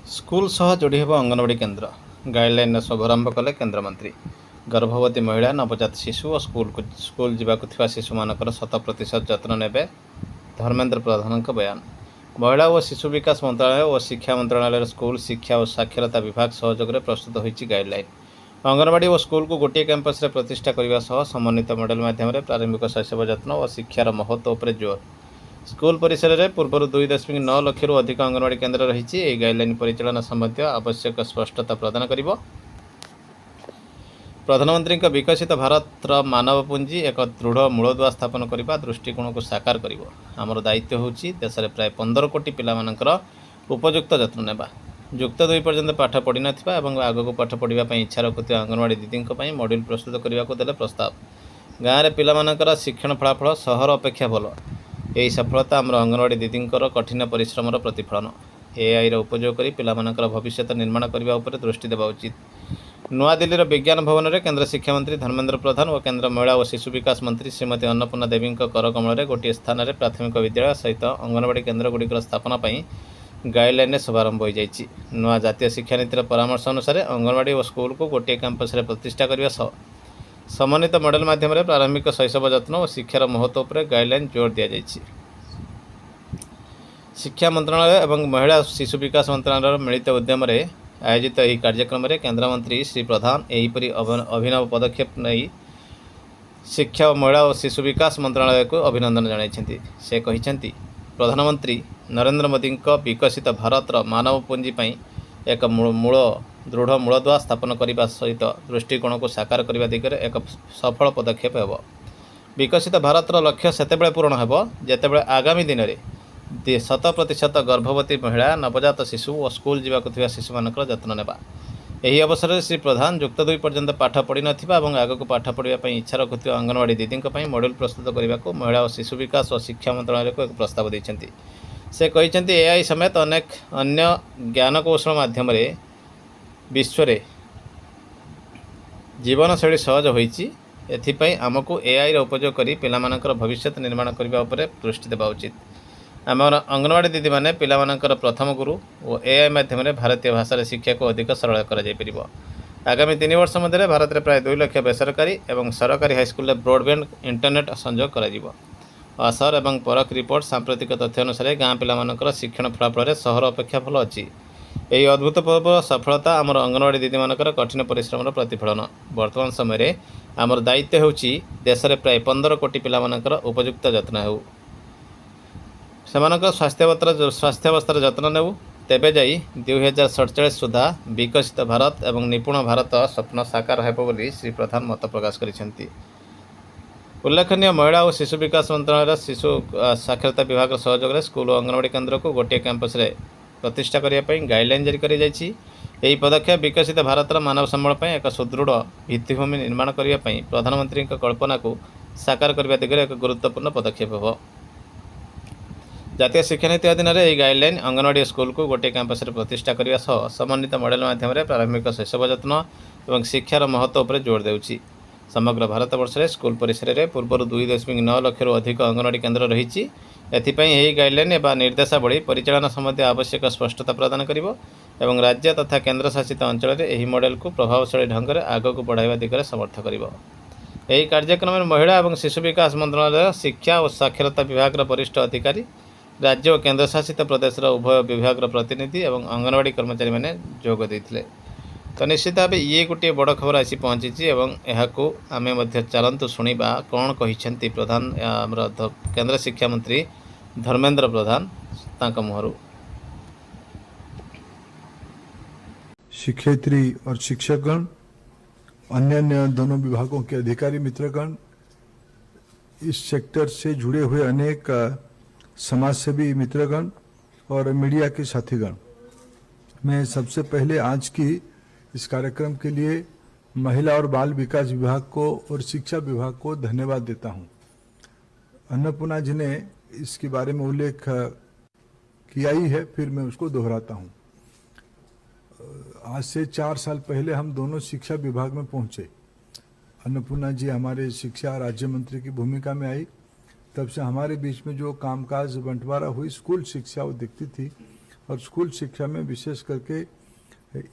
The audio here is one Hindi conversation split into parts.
स्कूल सह जोड़ी हेब अंगनवाड़ी केन्द्र गाइडलाइन शुभारंभ कले केन्द्रमंत्री। गर्भवती महिला नवजात शिशु और स्कूल जावाकुथिबा शिशु मानकर 100% जत्न नेबे धर्मेन्द्र प्रधान बयान। महिला और शिशु विकास मंत्रालय और शिक्षा मंत्रालय स्कूल शिक्षा और साक्षरता विभाग सहयोग में प्रस्तुत होती गाइडलाइन। अंगनवाड़ी और स्कूल को गोटे कैंपस रे प्रतिष्ठा करने सह समन्वित मॉडल माध्यम प्रारंभिक शैशव जत्न और शिक्षार महत्व उपर जोर। स्कूल परिसर में पूर्व 2.9 लाख अधिक अंगनवाड़ी केन्द्र रही। गाइडलाइन परिचालन संबंधी आवश्यक स्पष्टता प्रदान कर प्रधानमंत्री विकसित भारत मानव पुंजी एक दृढ़ मूलदुआ स्थापन करने दृष्टिकोण को साकार कर आमर दायित्व होची देश में प्राय 15 कोटी पिलामानकर उपयुक्त जत्न नेबा। युक्त 2 पर्यंत पाठ पढ़ी नथिबा एवं आगक पाठ पढ़ाई इच्छा रखुवा अंगनवाड़ी दीदी मॉड्यूल प्रस्तुत करने को देले प्रस्ताव। गाँव में पिलामानकर शिक्षण फलाफल सहर अपेक्षा भल। यही सफलता आमर अंगनवाड़ी दीदी कठिन परिश्रम प्रतिफलन। एआई उपयोग कर पिलामानकर भविष्य निर्माण करने उपर दृष्टि देवा उचित। नुआदिल्लीर विज्ञान भवन में केन्द्र शिक्षा मंत्री धर्मेन्द्र प्रधान और केन्द्र महिला और शिशु विकास मंत्री श्रीमती अन्नपूर्णा देवी करकमल में गोटे स्थान में प्राथमिक विद्यालय सहित अंगनवाड़ी केन्द्र गुड़िकर स्थापना गाइडलाइन शुभारंभ हो जाएगी। नुआ जातीय शिक्षा नीतिर परामर्श अनुसार अंगनवाड़ी और स्कूल को गोटे कैंपस में प्रतिष्ठा करने सह समन्वित मॉडल माध्यम प्रारंभिक शैशव जत्न और शिक्षार महत्व पर गाइडलाइन जोर दि जाएगी। शिक्षा मंत्रालय एवं महिला शिशु विकास मंत्रालय मिलित उद्यम आयोजित यह कार्यक्रम में केन्द्रमंत्री श्री प्रधान एहीपरि अभिनव पदक्षेप नहीं शिक्षा और महिला और शिशु विकास मंत्रालय को अभिनंदन जणाइछन्ति। से कहिछन्ति प्रधानमंत्री नरेंद्र मोदी विकसित भारत मानव पुंजी एक दृढ़ मूलदुआ स्थापन करने सहित दृष्टिकोण को साकार करने दिगरे एक सफल पदक्षेप हेब। विकसित भारत लक्ष्य सेतेबेले पूरण हेब जेतेबेले आगामी दिन में 100% गर्भवती महिला नवजात शिशु और स्कूल जावाकुथिबा शिशु मानकर जत्न नेबा। यही अवसर में श्री प्रधान युक्त 2 पर्यंत पाठ पढ़ी नथिबा एवं आगक पाठ पढ़ाई इच्छा रखुवा अंगनवाड़ी दीदी मॉड्यूल प्रस्तुत करने को महिला और शिशु विकास और शिक्षा मंत्रालय को एक प्रस्ताव देइछन्ति। से कहिछन्ति एआई समेत अनेक अन्य ज्ञानकौशल माध्यम विश्व जीवनशैली सहज होइछि। एथिपाई आमको एआई उपयोग करी पिलामानकर भविष्य निर्माण करने उपर दृष्टि देवा उचित। आम अंगनवाड़ी दीदी मैंने पिलामानकर प्रथम गुरु और एआई माध्यम भारतीय भाषा शिक्षा को अधिक सरल कर आगामी 3 वर्ष मध्य भारत में प्राय 2 लाख बेसरकारी और सरकारी हाईस्कल ब्रॉडबैंड इंटरनेट संजोग कर असर और परख रिपोर्ट सांप्रतिक तथ्य अनुसार गाँ पिलामानकर शिक्षण फलाफल सहर अपेक्षा भल अच्छी। यही अभूतपूर्व सफलता आमर अंगनवाड़ी दीदी मानकर कठिन परिश्रम प्रतिफलन। वर्तमान समय आमर दायित्व होची देश में प्राय 15 कोटी पिलामानकर उपयुक्त जत्न हो सेमानकर स्वास्थ्यावस्थार जत्न नेउ तेबे जाई 2047 सुधा विकसित भारत एवं निपुण भारत स्वप्न साकार हेब बोली श्री प्रधान मत प्रकाश करिसेंति। उल्लेखनीय महिला और शिशु विकास मंत्रालय शिशु साक्षरता विभाग सहयोग में स्कूल और अंगनवाड़ी केन्द्र को गोटे कैंपस रे प्रतिष्ठा करने गाइडलाइन जारी कर पदक्षेप विकसित भारत मानव संबल एक सुदृढ़ भित्तिभूमि निर्माण करने प्रधानमंत्री कल्पना को साकार करने दिगरे एक गुरुत्वपूर्ण पदक्षेप हो। जातीय शिक्षा नीति अधीन यह गाइडलाइन अंगनवाड़ी स्कूल को गोटे कैंपस में प्रतिष्ठा करने सह समन्वित मॉडल माध्यम प्रारंभिक शैशव जत्न और शिक्षार महत्व उपर जोर देउछि। समग्र भारतवर्ष में स्कूल परिसर में पूर्व 2.9 लाख अधिक अंगनवाड़ी केन्द्र रही। एथिपाई गाइडलाइन एवं निर्देशावली परिचालन संबंधी आवश्यक स्पष्टता प्रदान करिवो एवं राज्य तथा केन्द्र शासित अंचल में यह मॉडल को प्रभावशाली ढंग से आगक बढ़ावा दिगरे समर्थ करिवो। यह कार्यक्रम में महिला और शिशु विकास मंत्रालय शिक्षा और साक्षरता विभाग वरिष्ठ अधिकारी राज्य और केन्द्र शासित प्रदेश उभय विभाग प्रतिनिधि और अंगनवाड़ी कर्मचारी मैंने जोग देते। तो निश्चित भाव ये गोटे बड़ खबर आसी पहुँची और यहाँ आम चलतु शुणा कौन कही प्रधान केन्द्र शिक्षा मंत्री धर्मेन्द्र प्रधान तांका मुहरु। शिक्षयित्री और शिक्षकगण अन्य दोनों विभागों के अधिकारी मित्रगण इस सेक्टर से जुड़े हुए अनेक समाजसेवी मित्रगण और मीडिया के साथीगण, मैं सबसे पहले आज की इस कार्यक्रम के लिए महिला और बाल विकास विभाग को और शिक्षा विभाग को धन्यवाद देता हूं। अन्नपूर्णा जी ने इसके बारे में उल्लेख किया ही है, फिर मैं उसको दोहराता हूं। आज से 4 साल पहले हम दोनों शिक्षा विभाग में पहुंचे। अन्नपूर्णा जी हमारे शिक्षा राज्य मंत्री की भूमिका में आई, तब से हमारे बीच में जो कामकाज बंटवारा हुई स्कूल शिक्षा वो दिखती थी और स्कूल शिक्षा में विशेष करके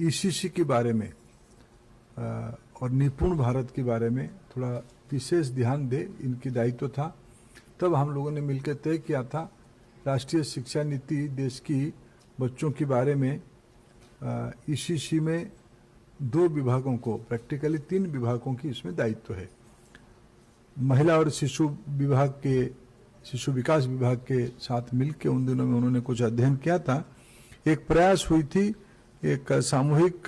ईसीसी के बारे में और निपुण भारत के बारे में थोड़ा विशेष ध्यान दे, इनकी दायित्व था। तब हम लोगों ने मिलकर तय किया था राष्ट्रीय शिक्षा नीति देश की बच्चों के बारे में ईसीसी में 2 विभागों को, प्रैक्टिकली 3 विभागों की इसमें दायित्व है। महिला और शिशु विभाग के, शिशु विकास विभाग के साथ मिलकर उन दिनों में उन्होंने कुछ अध्ययन किया था। एक प्रयास हुई थी, एक सामूहिक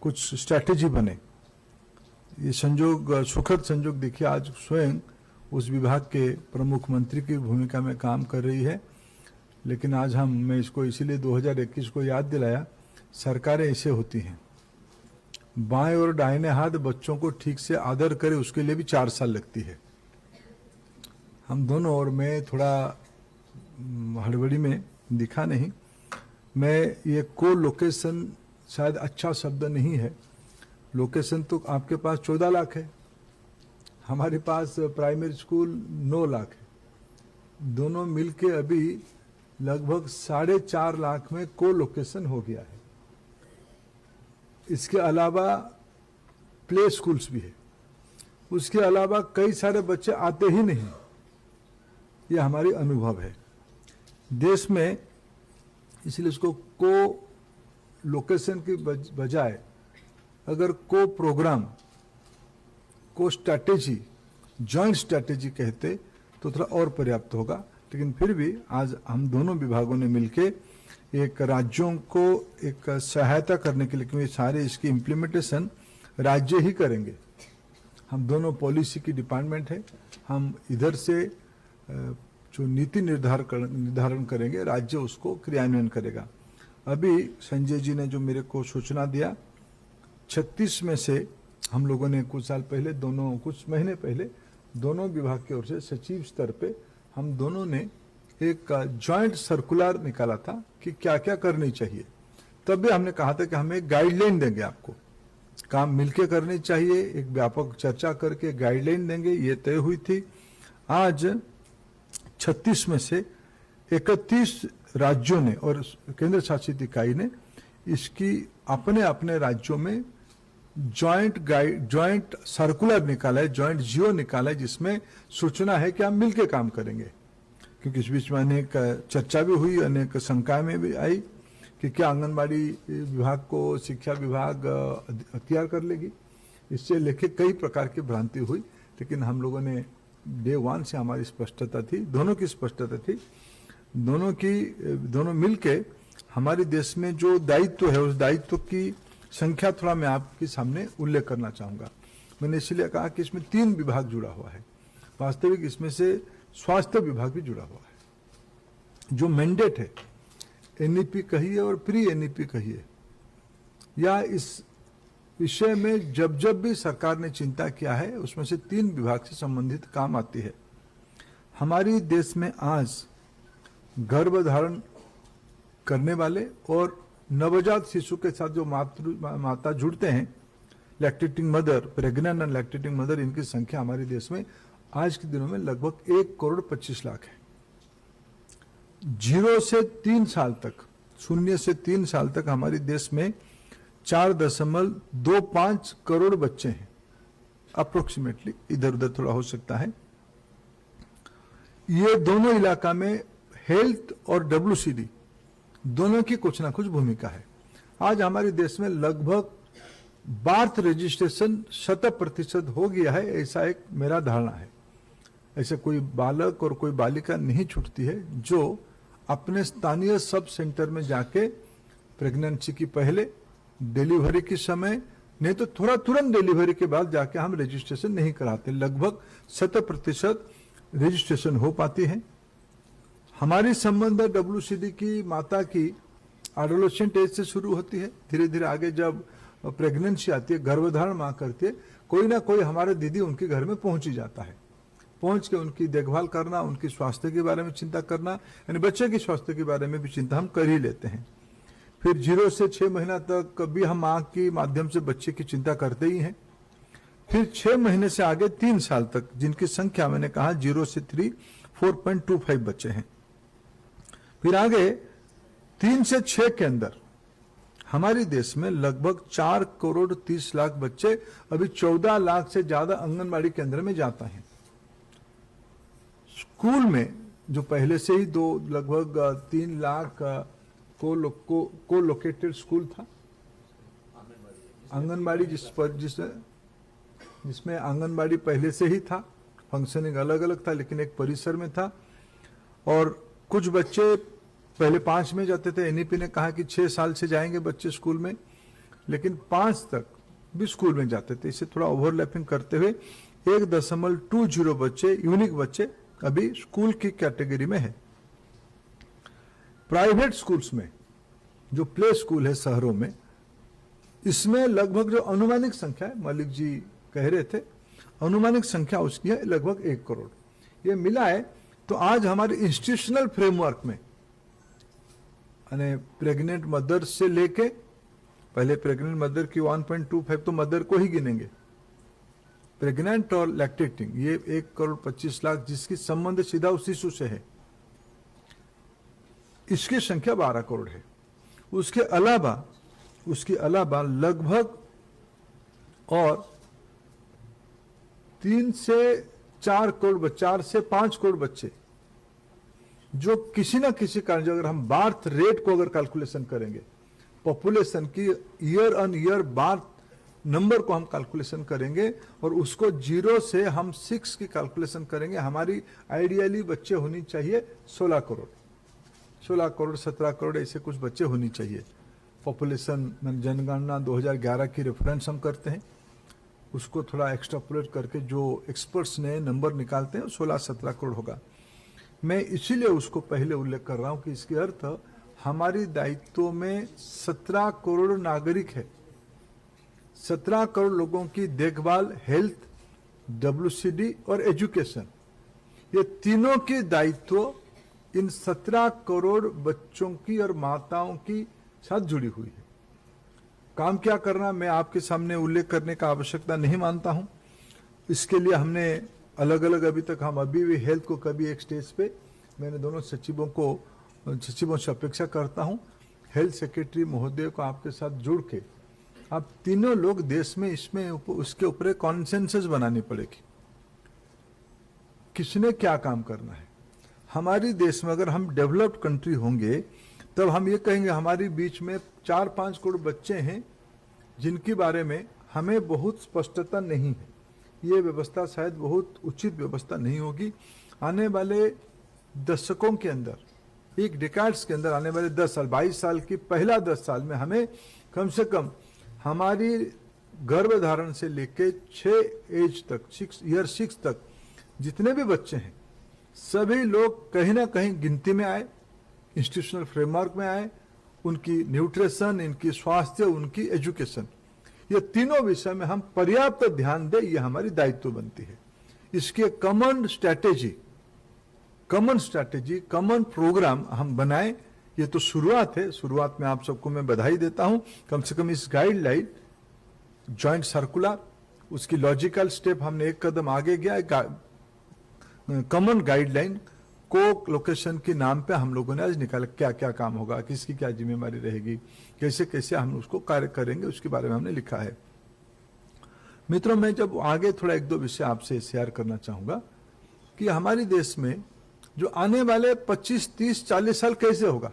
कुछ स्ट्रैटेजी बने। ये संजोग, सुखद संजोग देखिए, आज स्वयं उस विभाग के प्रमुख मंत्री की भूमिका में काम कर रही है। लेकिन आज मैं इसको इसीलिए 2021 को याद दिलाया, सरकारें ऐसे होती हैं, बाएं और दाहिने हाथ बच्चों को ठीक से आदर करे उसके लिए भी 4 साल लगती है। हम दोनों, और मैं थोड़ा हड़बड़ी में दिखा नहीं, मैं ये को लोकेशन शायद अच्छा शब्द नहीं है। लोकेशन तो आपके पास 14 लाख है, हमारे पास प्राइमरी स्कूल 9 लाख है। दोनों मिलके अभी लगभग 4.5 लाख में को लोकेशन हो गया है। इसके अलावा प्ले स्कूल्स भी है। उसके अलावा कई सारे बच्चे आते ही नहीं, ये हमारी अनुभव है देश में। इसलिए इसको को लोकेशन की बजाय अगर को प्रोग्राम, को स्ट्रैटेजी, जॉइंट स्ट्रैटेजी कहते तो थोड़ा और पर्याप्त होगा। लेकिन फिर भी आज हम दोनों विभागों ने मिलके एक राज्यों को एक सहायता करने के लिए, क्योंकि सारे इसकी इम्प्लीमेंटेशन राज्य ही करेंगे। हम दोनों पॉलिसी की डिपार्टमेंट है, हम इधर से जो नीति निर्धारण करेंगे, राज्य उसको क्रियान्वयन करेगा। अभी संजय जी ने जो मेरे को सूचना दिया, 36 में से हम लोगों ने कुछ महीने पहले दोनों विभाग की ओर से सचिव स्तर पे हम दोनों ने एक जॉइंट सर्कुलर निकाला था कि क्या क्या करनी चाहिए। तब भी हमने कहा था कि हम एक गाइडलाइन देंगे, आपको काम मिलके करनी चाहिए, एक व्यापक चर्चा करके गाइडलाइन देंगे, ये तय हुई थी। आज 36 में से 31 राज्यों ने और केंद्र शासित इकाई ने इसकी अपने अपने राज्यों में जॉइंट सर्कुलर निकाला है, जॉइंट जियो निकाला है, जिसमें सूचना है कि हम मिलके काम करेंगे। क्योंकि इस बीच में अनेक चर्चा भी हुई, अनेक शंकाएं में भी आई कि क्या आंगनबाड़ी विभाग को शिक्षा विभाग अख्तियार कर लेगी। इससे लेके कई प्रकार की भ्रांति हुई। लेकिन हम लोगों ने डे 1 से हमारी स्पष्टता थी, दोनों की स्पष्टता थी, दोनों मिलके हमारे देश में जो दायित्व है उस दायित्व की संख्या थोड़ा मैं आपके सामने उल्लेख करना चाहूंगा। मैंने इसलिए कहा कि इसमें 3 विभाग जुड़ा हुआ है। वास्तविक इसमें से स्वास्थ्य विभाग भी जुड़ा हुआ है। जो मैंडेट है, एनईपी कहिए और प्री एनईपी कहिए, या इस विषय में जब भी सरकार ने चिंता किया है, उसमें से 3 विभाग से संबंधित काम आती है। हमारी देश में आज गर्भधारण करने वाले और नवजात शिशु के साथ जो माता जुड़ते हैं, lactating mother, pregnant and lactating mother, इनकी संख्या हमारे देश में आज के दिनों में लगभग 1,25 लाख है। 0 से 3 साल तक, 0 से 3 साल तक हमारे देश में 4.25 करोड़ बच्चे हैं अप्रोक्सीमेटली, इधर उधर थोड़ा हो सकता है। ये दोनों इलाका में हेल्थ और WCD दोनों की कुछ ना कुछ भूमिका है। आज हमारे देश में लगभग बर्थ रजिस्ट्रेशन 100% हो गया है, ऐसा एक मेरा धारणा है। ऐसे कोई बालक और कोई बालिका नहीं छूटती है जो अपने स्थानीय सब सेंटर में जाके प्रेगनेंसी की पहले, डिलीवरी के समय, नहीं तो थोड़ा तुरंत डिलीवरी के बाद जाके हम रजिस्ट्रेशन नहीं कराते। लगभग 100% रजिस्ट्रेशन हो पाती है। हमारी संबंध WCD की माता की एडोलेसेंट एज से शुरू होती है। धीरे धीरे आगे जब प्रेगनेंसी आती है, गर्भधारण मां करती है, कोई ना कोई हमारे दीदी उनके घर में पहुंच ही जाता है। पहुंच के उनकी देखभाल करना, उनकी स्वास्थ्य के बारे में चिंता करना, यानी बच्चे की स्वास्थ्य के बारे में भी चिंता हम कर ही लेते हैं। फिर 0 से 6 महीना तक भी हम मां के माध्यम से बच्चे की चिंता करते ही हैं। फिर 6 महीने से आगे 3 साल तक, जिनकी संख्या मैंने कहा 0 से 3 4.25 बच्चे हैं। फिर आगे 3 से 6 के अंदर हमारे देश में लगभग 4,30,00,000 बच्चे अभी 14 लाख से ज्यादा आंगनबाड़ी केंद्र में जाता है। स्कूल में जो पहले से ही लगभग 3 लाख को लोकेटेड स्कूल था, आंगनबाड़ी जिसमें आंगनबाड़ी पहले से ही था, फंक्शनिंग अलग अलग था लेकिन एक परिसर में था। और कुछ बच्चे पहले 5 में जाते थे, एनईपी ने कहा कि 6 साल से जाएंगे बच्चे स्कूल में, लेकिन 5 तक भी स्कूल में जाते थे। इसे थोड़ा ओवरलैपिंग करते हुए 1.20 बच्चे, यूनिक बच्चे अभी स्कूल की कैटेगरी में है। प्राइवेट स्कूल्स में जो प्ले स्कूल है शहरों में, इसमें लगभग जो अनुमानिक संख्या है, मलिक जी कह रहे थे, अनुमानिक संख्या उसकी है लगभग 1 करोड़। ये मिला है तो आज हमारे इंस्टीट्यूशनल फ्रेमवर्क में प्रेग्नेंट मदर से लेके, पहले प्रेग्नेंट मदर की 1.25 तो मदर को ही गिनेंगे, प्रेग्नेंट और लैक्टेटिंग, ये 1,25,00,000 जिसकी संबंध सीधा उस शिशु से है, इसकी संख्या 12 करोड़ है। उसके अलावा लगभग और 3 से 4 से 5 करोड़ बच्चे जो किसी ना किसी कारण, जो अगर हम बार्थ रेट को अगर कैलकुलेशन करेंगे, पॉपुलेशन की year on year birth number को हम कैलकुलेशन करेंगे और उसको 0 से हम 6 की कैलकुलेशन करेंगे, हमारी आइडियली बच्चे होनी चाहिए 16 करोड़, 17 करोड़ ऐसे कुछ बच्चे होनी चाहिए। पॉपुलेशन जनगणना 2011 की रेफरेंस हम करते हैं, उसको थोड़ा एक्स्ट्रापोलेट करके जो एक्सपर्ट्स ने नंबर निकालते हैं 16-17 करोड़ होगा। मैं इसीलिए उसको पहले उल्लेख कर रहा हूं कि इसके अर्थ हमारी दायित्व में 17 करोड़ नागरिक है, 17 करोड़ लोगों की देखभाल, हेल्थ, WCD और एजुकेशन, ये तीनों की दायित्व इन 17 करोड़ बच्चों की और माताओं की साथ जुड़ी हुई है। काम क्या करना मैं आपके सामने उल्लेख करने का आवश्यकता नहीं मानता हूं। इसके लिए हमने अलग अलग अभी भी हेल्थ को कभी एक स्टेज पे, मैंने दोनों सचिवों से अपेक्षा करता हूं, हेल्थ सेक्रेटरी महोदय को आपके साथ जुड़ के आप तीनों लोग देश में इसमें उसके ऊपर एक कॉन्सेंसस बनानी पड़ेगी, किसने क्या काम करना है। हमारी देश में अगर हम डेवलप्ड कंट्री होंगे तब हम ये कहेंगे हमारी बीच में 4-5 करोड़ बच्चे हैं जिनके बारे में हमें बहुत स्पष्टता नहीं है। ये व्यवस्था शायद बहुत उचित व्यवस्था नहीं होगी। आने वाले दशकों के अंदर, एक डिकेड्स के अंदर, आने वाले 10 साल, 22 साल की पहला 10 साल में हमें कम से कम हमारी गर्भधारण से लेके 6 तक जितने भी बच्चे हैं सभी लोग कहीं ना कहीं गिनती में आए, इंस्टीट्यूशनल फ्रेमवर्क में आए, उनकी न्यूट्रिशन, इनकी स्वास्थ्य, उनकी एजुकेशन, ये तीनों विषय में हम पर्याप्त ध्यान दें, ये हमारी दायित्व बनती है। इसके कॉमन स्ट्रैटेजी, कॉमन प्रोग्राम हम बनाएं, ये तो शुरुआत है। शुरुआत में आप सबको मैं बधाई देता हूं। कम से कम इस गाइडलाइन, जॉइंट सर्कुलर, उसकी लॉजिकल स्टेप हमने एक कदम आगे गया। कॉमन गाइडलाइन को लोकेशन के नाम पे हम लोगों ने आज निकाला, क्या क्या काम होगा, किसकी क्या जिम्मेदारी रहेगी, कैसे कैसे हम उसको कार्य करेंगे, उसके बारे में हमने लिखा है। मित्रों, मैं जब आगे थोड़ा 1-2 विषय आपसे शेयर करना चाहूंगा कि हमारे देश में जो आने वाले 25, 30, 40 साल कैसे होगा।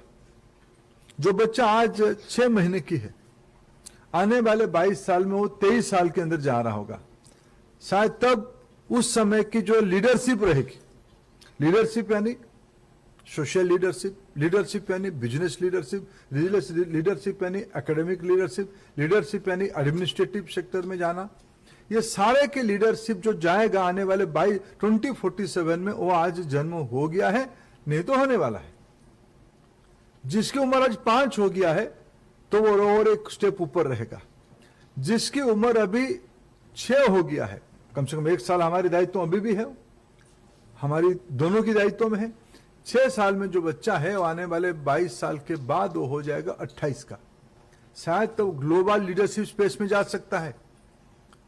जो बच्चा आज 6 महीने की है, आने वाले 22 साल में वो 23 साल के अंदर जा रहा होगा। शायद तब उस समय की जो लीडरशिप रहेगी, लीडरशिप यानी सोशल लीडरशिप यानी बिजनेस लीडरशिप यानी एकेडमिक लीडरशिप यानी एडमिनिस्ट्रेटिव सेक्टर में जाना, ये सारे के लीडरशिप जो जाएगा आने वाले 2047 में, वो आज जन्म हो गया है, नहीं तो होने वाला है। जिसकी उम्र आज 5 हो गया है तो वो और एक स्टेप ऊपर रहेगा। जिसकी उम्र अभी 6 हो गया है, कम से कम 1 साल हमारी दायित्व अभी भी है, हमारी दोनों की दायित्व में है। 6 साल में जो बच्चा है वो आने वाले 22 साल के बाद वो हो जाएगा 28 का। शायद तो ग्लोबल लीडरशिप स्पेस में जा सकता है,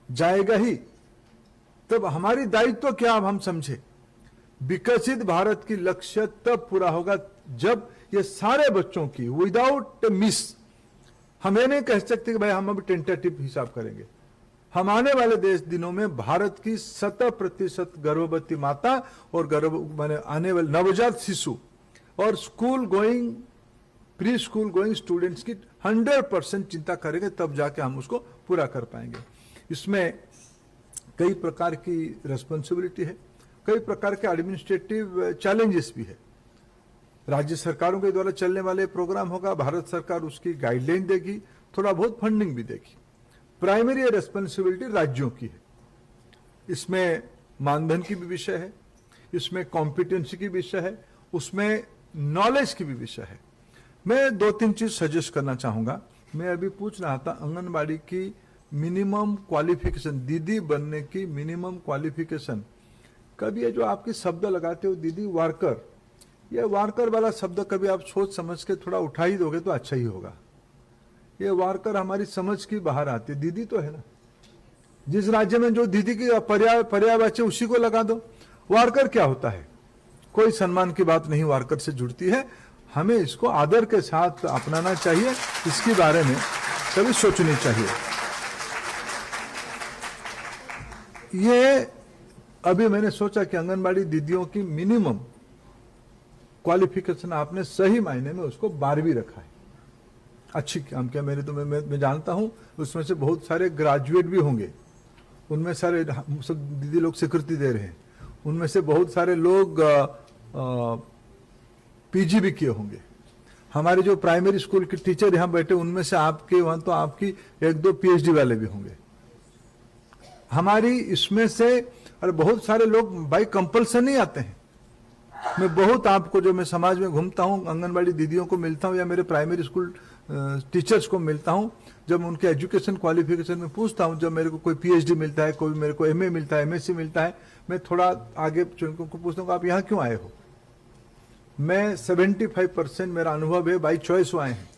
जाएगा ही। तब हमारी दायित्व क्या अब हम समझे, विकसित भारत की लक्ष्य तब पूरा होगा जब ये सारे बच्चों की विदाउट मिस, हम ये नहीं कह सकते कि भाई हम अभी टेंटेटिव हिसाब करेंगे। हम आने वाले दिनों में भारत की 70% गर्भवती माता और माने आने वाले नवजात शिशु और school going pre school going students की 100% चिंता करेंगे, तब जाके हम उसको पूरा कर पाएंगे। इसमें कई प्रकार की रेस्पॉन्सिबिलिटी है, कई प्रकार के एडमिनिस्ट्रेटिव चैलेंजेस भी है। राज्य सरकारों के द्वारा चलने वाले प्रोग्राम होगा, भारत सरकार उसकी गाइडलाइन देगी, थोड़ा बहुत फंडिंग भी देगी। प्राइमरी रेस्पॉन्सिबिलिटी राज्यों की है। इसमें मानधन की भी विषय है, इसमें कॉम्पिटेंसी की विषय है, उसमें नॉलेज की भी विषय है। मैं 2-3 चीज सजेस्ट करना चाहूंगा। मैं अभी पूछ रहा था आंगनबाड़ी की मिनिमम क्वालिफिकेशन, दीदी बनने की मिनिमम क्वालिफिकेशन। कभी ये जो आपके शब्द लगाते हो दीदी वार्कर, ये वार्कर वाला शब्द कभी आप सोच समझ के थोड़ा उठा ही दोगे तो अच्छा ही होगा। ये वार्कर हमारी समझ की बाहर आती है, दीदी तो है ना, जिस राज्य में जो दीदी की पर्यायवाची उसी को लगा दो। वार्कर क्या होता है? कोई सम्मान की बात नहीं वार्कर से जुड़ती है। हमें इसको आदर के साथ अपनाना चाहिए, इसके बारे में कभी सोचनी चाहिए। ये अभी मैंने सोचा कि आंगनबाड़ी दीदियों की मिनिमम क्वालिफिकेशन आपने सही मायने में उसको 12वीं रखा है। अच्छी काम किया। मेरे तो मैं जानता हूं उसमें से बहुत सारे ग्रेजुएट भी होंगे, उनमें सारे सब दीदी लोग स्वीकृति दे रहे हैं, उनमें से बहुत सारे लोग पीजी भी किए होंगे। हमारे जो प्राइमरी स्कूल के टीचर यहां बैठे उनमें से आपके वहां तो आपकी 1-2 पीएचडी वाले भी होंगे। हमारी इसमें से और बहुत सारे लोग बाई कंपल्सन नहीं आते हैं। मैं बहुत आपको जो मैं समाज में घूमता हूं, आंगनबाड़ी दीदियों को मिलता हूं या मेरे प्राइमरी स्कूल टीचर्स को मिलता हूं, जब उनके एजुकेशन क्वालिफिकेशन में पूछता हूं, जब मेरे को कोई पीएचडी मिलता है, कोई मेरे को एमए मिलता है, एमएससी मिलता है, मैं थोड़ा आगे उनको पूछता हूं आप यहाँ क्यों आए हो। मैं 75% मेरा अनुभव है बाई चॉइस आए हैं।